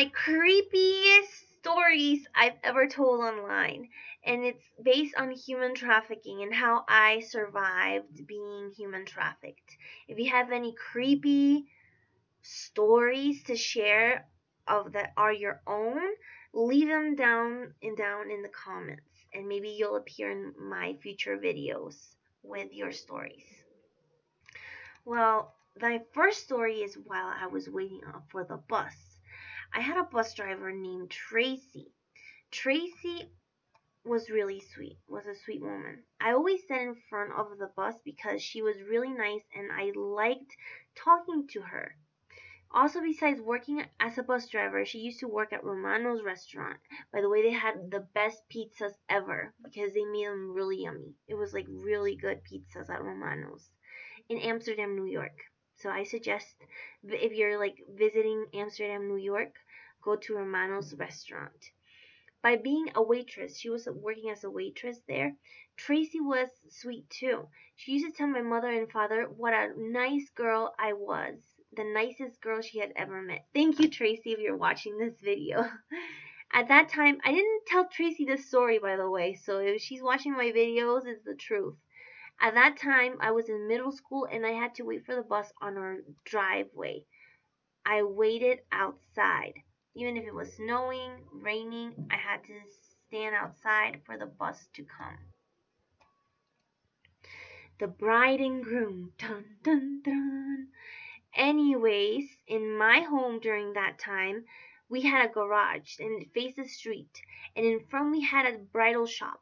my creepiest stories I've ever told online. And it's based on human trafficking and how I survived being human trafficked. If you have any creepy stories to share of that are your own, leave them down in the comments, and maybe you'll appear in my future videos with your stories. Well, my first story is while I was waiting for the bus. I had a bus driver named Tracy. Tracy was really sweet, was a sweet woman. I always sat in front of the bus because she was really nice and I liked talking to her. Also, besides working as a bus driver, she used to work at Romano's restaurant. By the way, they had the best pizzas ever because they made them really yummy. It was like really good pizzas at Romano's in Amsterdam, New York. So I suggest if you're like visiting Amsterdam, New York, go to Romano's restaurant. By being a waitress, she was working as a waitress there. Tracy was sweet too. She used to tell my mother and father what a nice girl I was. The nicest girl she had ever met. Thank you, Tracy, if you're watching this video. At that time, I didn't tell Tracy this story, by the way, so if she's watching my videos, it's the truth. At that time, I was in middle school and I had to wait for the bus on our driveway. I waited outside. Even if it was snowing, raining, I had to stand outside for the bus to come. The bride and groom, dun dun dun. Anyways, in my home during that time, we had a garage and it faced the street. And in front we had a bridal shop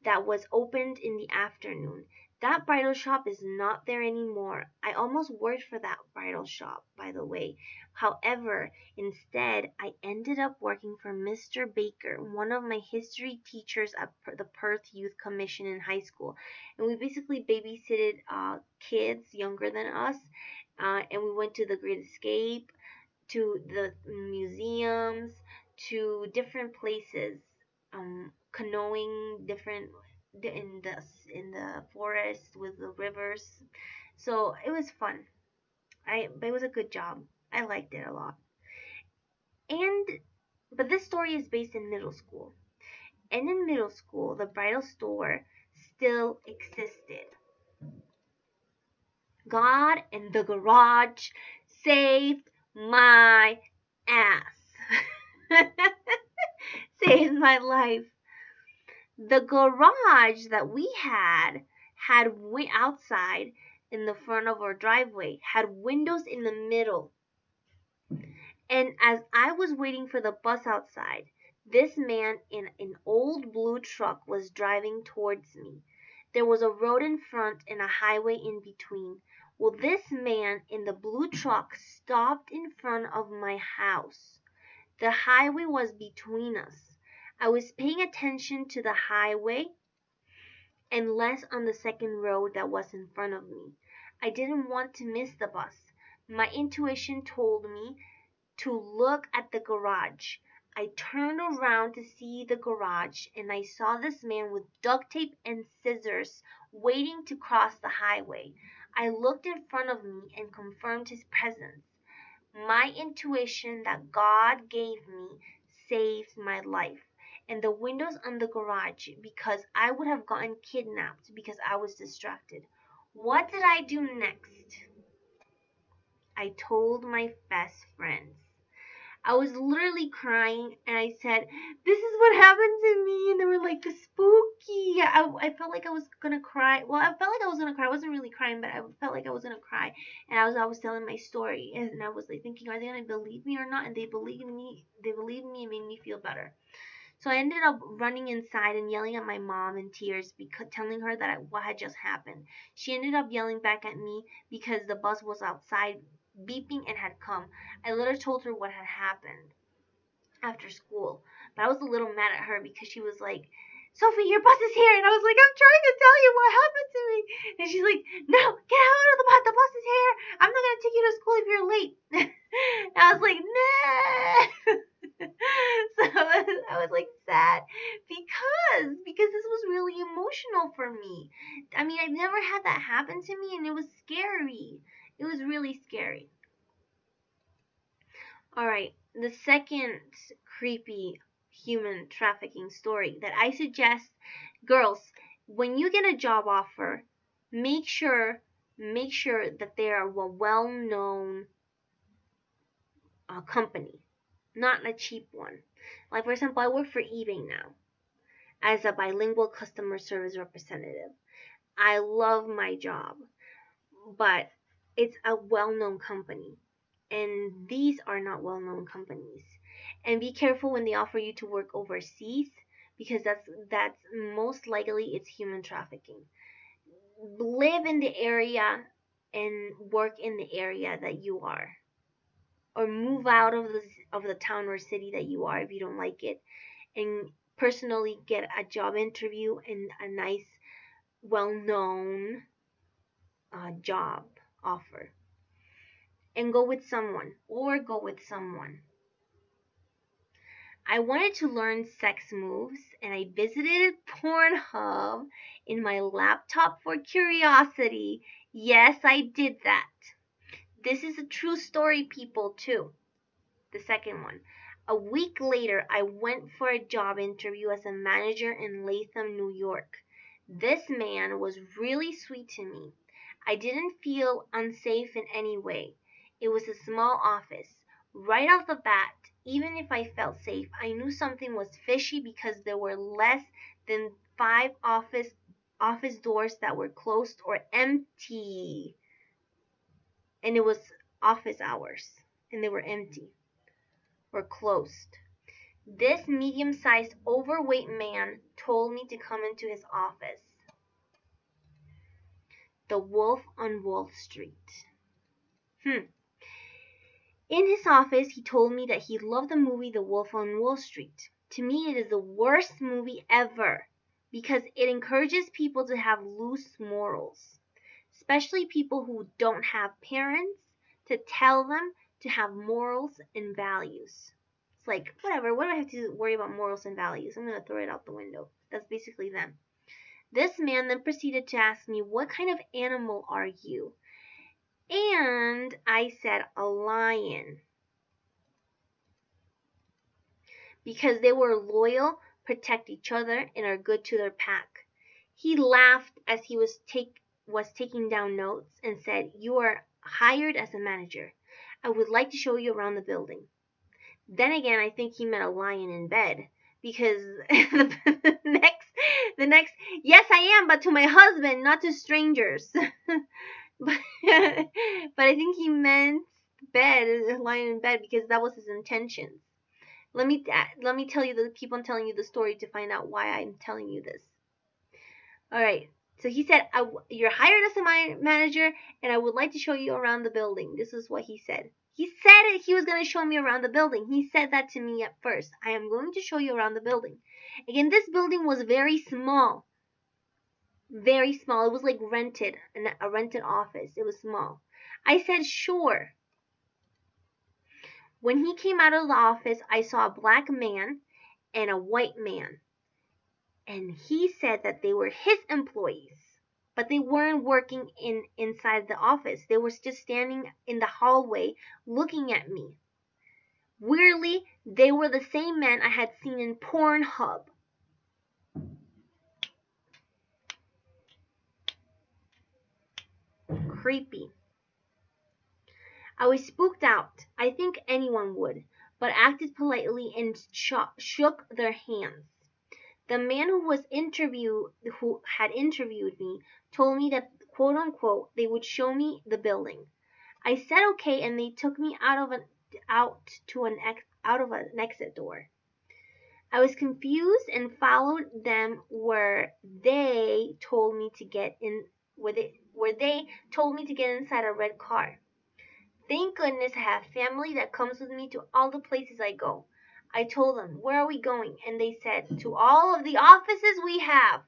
that was opened in the afternoon. That bridal shop is not there anymore. I almost worked for that bridal shop, by the way. However, instead, I ended up working for Mr. Baker, one of my history teachers at the Perth Youth Commission in high school. And we basically babysitted kids younger than us. And we went to the Great Escape, to the museums, to different places, canoeing different in the forest with the rivers. So it was fun. But it was a good job. I liked it a lot. And but this story is based in middle school. And in middle school, the bridal store still existed. God and the garage saved my ass. Saved my life. The garage that we had outside in the front of our driveway had windows in the middle. And as I was waiting for the bus outside, this man in an old blue truck was driving towards me. There was a road in front and a highway in between. Well, this man in the blue truck stopped in front of my house. The highway was between us. I was paying attention to the highway and less on the second road that was in front of me. I didn't want to miss the bus. My intuition told me to look at the garage. I turned around to see the garage and I saw this man with duct tape and scissors waiting to cross the highway. I looked in front of me and confirmed his presence. My intuition that God gave me saved my life. And the windows on the garage because I would have gotten kidnapped because I was distracted. What did I do next? I told my best friends. I was literally crying and I said, "This is what happened to me." And they were like, "Spooky." I felt like I was gonna cry. Well, I felt like I was gonna cry. I wasn't really crying, but I felt like I was gonna cry. And I was telling my story and I was like thinking, are they gonna believe me or not? And they believed me. They believed me and made me feel better. So I ended up running inside and yelling at my mom in tears, because telling her that what had just happened. She ended up yelling back at me because the bus was outside beeping and had come. I later told her what had happened after school, but I was a little mad at her because she was like, "Sophie, your bus is here," and I was like, "I'm trying to tell you what happened to me," and she's like, "No, get out of the bus. The bus is here. I'm not gonna take you to school if you're late." And I was like, "No." So I was like sad because this was really emotional for me. I mean, I've never had that happen to me, and it was scary. It was really scary. All right, the second creepy human trafficking story that I suggest, girls, when you get a job offer, make sure that they are a well-known company, not a cheap one. Like, for example, I work for eBay now as a bilingual customer service representative. I love my job, but it's a well-known company, and these are not well-known companies. And be careful when they offer you to work overseas, because that's most likely it's human trafficking. Live in the area and work in the area that you are, or move out of the town or city that you are if you don't like it, and personally get a job interview and a nice, well-known job offer, and go with someone, or go with someone. I wanted to learn sex moves, and I visited Pornhub in my laptop for curiosity. Yes, I did that. This is a true story, people, too. The second one. A week later, I went for a job interview as a manager in Latham, New York. This man was really sweet to me. I didn't feel unsafe in any way. It was a small office. Right off the bat, even if I felt safe, I knew something was fishy because there were less than 5 office doors that were closed or empty. And it was office hours, and they were empty or closed. This medium-sized, overweight man told me to come into his office. The Wolf on Wall Street. In his office, he told me that he loved the movie The Wolf on Wall Street. To me, it is the worst movie ever because it encourages people to have loose morals, especially people who don't have parents to tell them to have morals and values. It's like, whatever, what do I have to worry about morals and values? I'm going to throw it out the window. That's basically them. This man then proceeded to ask me, what kind of animal are you? And I said, a lion. Because they were loyal, protect each other, and are good to their pack. He laughed as he was taking down notes and said, you are hired as a manager. I would like to show you around the building. Then again, I think he meant a lion in bed, because the next, yes, I am, but to my husband, not to strangers. but I think he meant bed, a lion in bed, because that was his intention. Let me keep on telling you the story to find out why I'm telling you this. All right. So he said, you're hired as a manager, and I would like to show you around the building. This is what he said. He said he was going to show me around the building. He said that to me at first. I am going to show you around the building. Again, this building was very small. Very small. It was like a rented office. It was small. I said, sure. When he came out of the office, I saw a black man and a white man. And he said that they were his employees. But they weren't working inside the office. They were just standing in the hallway looking at me. Weirdly, they were the same men I had seen in Pornhub. Creepy. I was spooked out. I think anyone would, but acted politely and shook their hands. The man who had interviewed me told me that, quote unquote, they would show me the building. I said okay, and they took me out of an exit door. I was confused and followed them where they told me to get inside a red car. Thank goodness I have family that comes with me to all the places I go. I told them, where are we going? And they said, to all of the offices we have.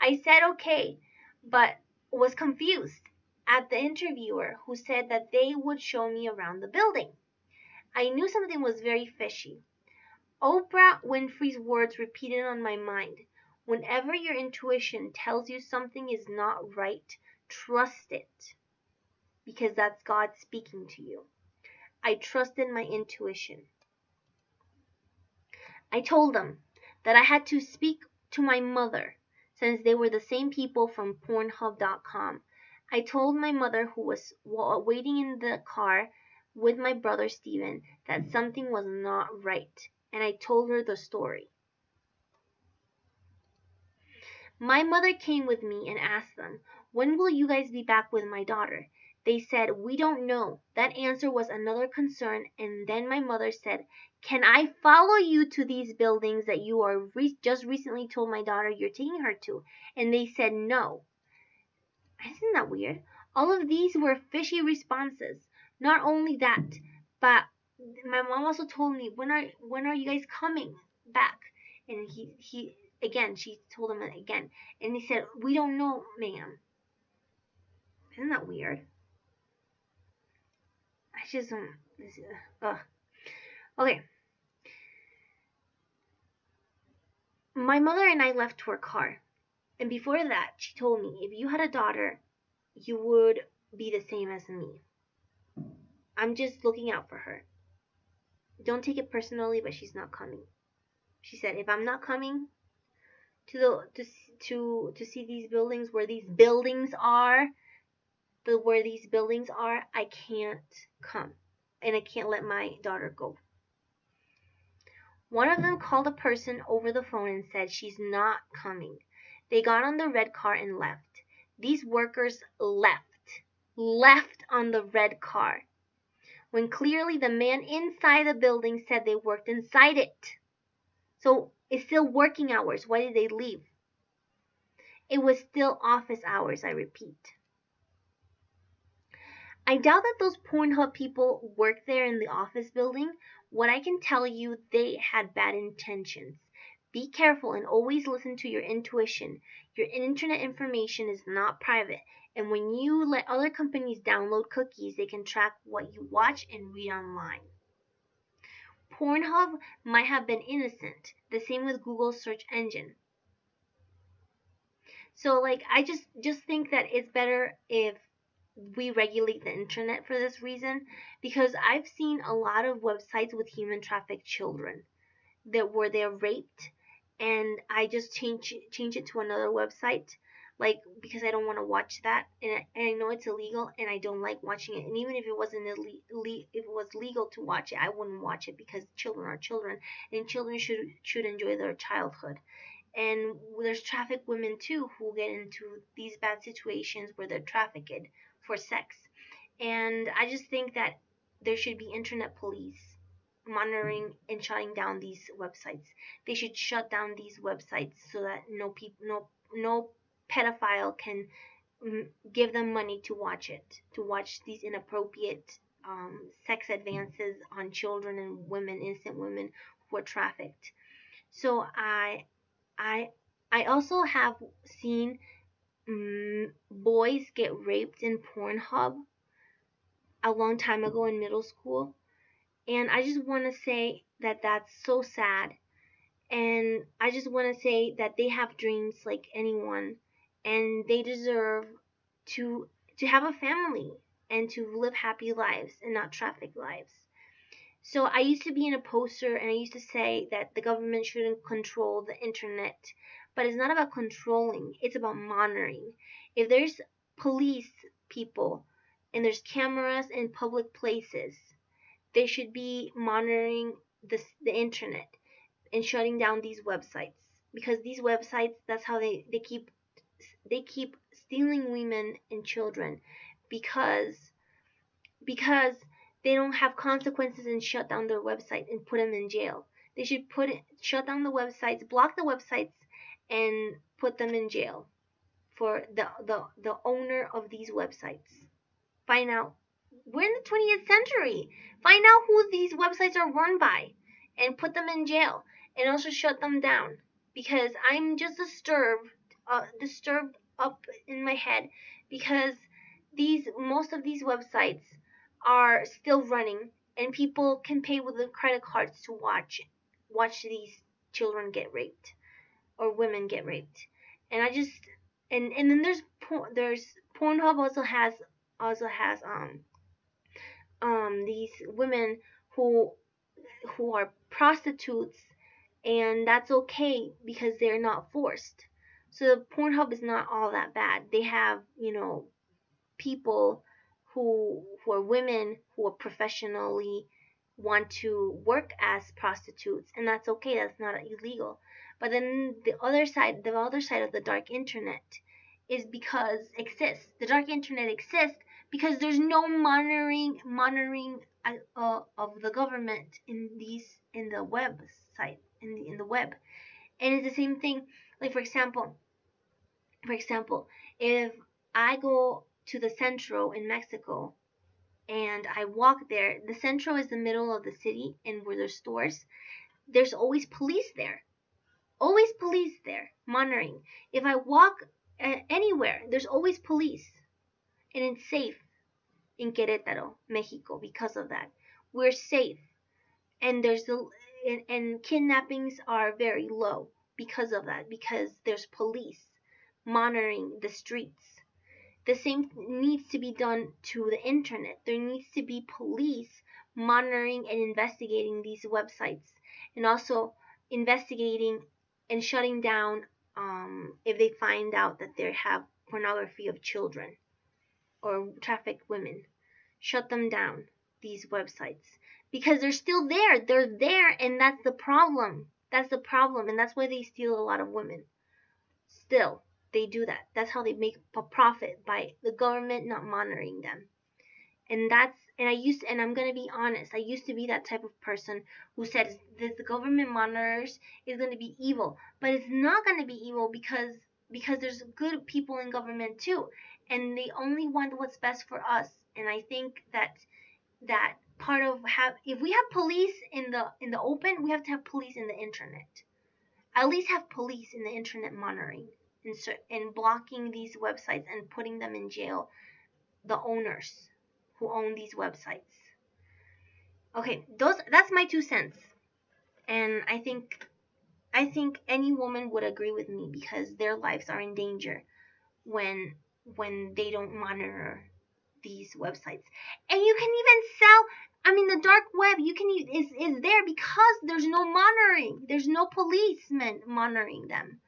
I said okay, but was confused at the interviewer who said that they would show me around the building. I knew something was very fishy. Oprah Winfrey's words repeated on my mind. Whenever your intuition tells you something is not right, trust it, because that's God speaking to you. I trusted my intuition. I told them that I had to speak to my mother since they were the same people from Pornhub.com. I told my mother, who was waiting in the car with my brother Steven, that something was not right, and I told her the story. My mother came with me and asked them, "When will you guys be back with my daughter?" They said, "We don't know." That answer was another concern, and then my mother said, "Can I follow you to these buildings that you are just recently told my daughter you're taking her to?" And they said no. Isn't that weird? All of these were fishy responses. Not only that, but my mom also told me, when are you guys coming back? And he again, she told him again, and he said, "We don't know, ma'am." Isn't that weird? I just don't. Okay. My mother and I left to her car, and before that, she told me, "If you had a daughter, you would be the same as me. I'm just looking out for her. Don't take it personally, but she's not coming." She said, "If I'm not coming to to see these buildings, where these buildings are, I can't come, and I can't let my daughter go." One of them called a person over the phone and said she's not coming. They got on the red car and left. These workers left on the red car, when clearly the man inside the building said they worked inside it. So it's still working hours. Why did they leave? It was still office hours, I repeat. I doubt that those Pornhub people worked there in the office building. What I can tell you, they had bad intentions. Be careful and always listen to your intuition. Your internet information is not private, and when you let other companies download cookies, they can track what you watch and read online. Pornhub might have been innocent. The same with Google's search engine. So like I just think that it's better if we regulate the internet for this reason, because I've seen a lot of websites with human trafficked children that where they're raped, and I just change it to another website, like because I don't want to watch that, and I know it's illegal and I don't like watching it. And even if it wasn't if it was legal to watch it, I wouldn't watch it, because children are children, and children should enjoy their childhood. And there's trafficked women too who get into these bad situations where they're trafficked for sex. And I just think that there should be internet police monitoring and shutting down these websites. They should shut down these websites so that no pedophile can give them money to watch these inappropriate sex advances on children and women, innocent women who are trafficked. So I I also have seen boys get raped in Pornhub a long time ago in middle school, and I just want to say that that's so sad. And I just want to say that they have dreams like anyone, and they deserve to to have a family and to live happy lives and not traffic lives. So I used to be in a poster, and I used to say that the government shouldn't control the internet. But it's not about controlling, it's about monitoring. If there's police people and there's cameras in public places, they should be monitoring the internet and shutting down these websites. Because these websites, that's how they keep stealing women and children, because because they don't have consequences and shut down their website and put them in jail. They should shut down the websites, block the websites, and put them in jail for the owner of these websites. Find out. We're in the 20th century. Find out who these websites are run by and put them in jail, and also shut them down, because I'm just disturbed up in my head, because these most of these websites are still running, and people can pay with their credit cards to watch these children get raped or women get raped. And I just and then there's Pornhub also has these women who are prostitutes and that's okay because they're not forced. So Pornhub is not all that bad. They have, people who are women who are professionally want to work as prostitutes, and that's okay. That's not illegal. But then the other side of the dark internet is because exists. The dark internet exists because there's no monitoring of the government in the website in the web. And it's the same thing. Like for example, if I go to the Centro in Mexico and I walk there, the Centro is the middle of the city, and where there's stores, there's always police there. Always police there monitoring. If I walk anywhere, there's always police, and it's safe in Querétaro, Mexico, because of that. We're safe, and and kidnappings are very low because of that, because there's police monitoring the streets. The same needs to be done to the internet. There needs to be police monitoring and investigating these websites, and also investigating and shutting down if they find out that they have pornography of children or trafficked women. Shut them down, these websites, because they're still there. They're there, and that's the problem. That's the problem, and that's why they steal a lot of women. Still, they do that. That's how they make a profit, by the government not monitoring them. And I'm gonna be honest, I used to be that type of person who said that the government monitors is gonna be evil. But it's not gonna be evil, because there's good people in government too. And they only want what's best for us. And I think that part of if we have police in the open, we have to have police in the internet. At least have police in the internet monitoring and blocking these websites and putting them in jail, the owners who own these websites. Okay, that's my 2 cents. And I think any woman would agree with me, because their lives are in danger when they don't monitor these websites. And you can even sell, I mean, the dark web, is there because there's no monitoring. There's no policemen monitoring them.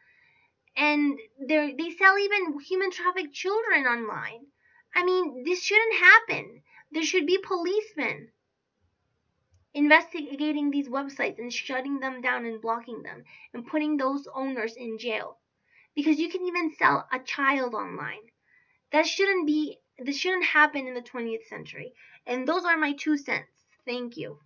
And they sell even human trafficked children online. I mean, this shouldn't happen. There should be policemen investigating these websites and shutting them down and blocking them and putting those owners in jail, because you can even sell a child online. This shouldn't happen in the 20th century. And those are my 2 cents. Thank you.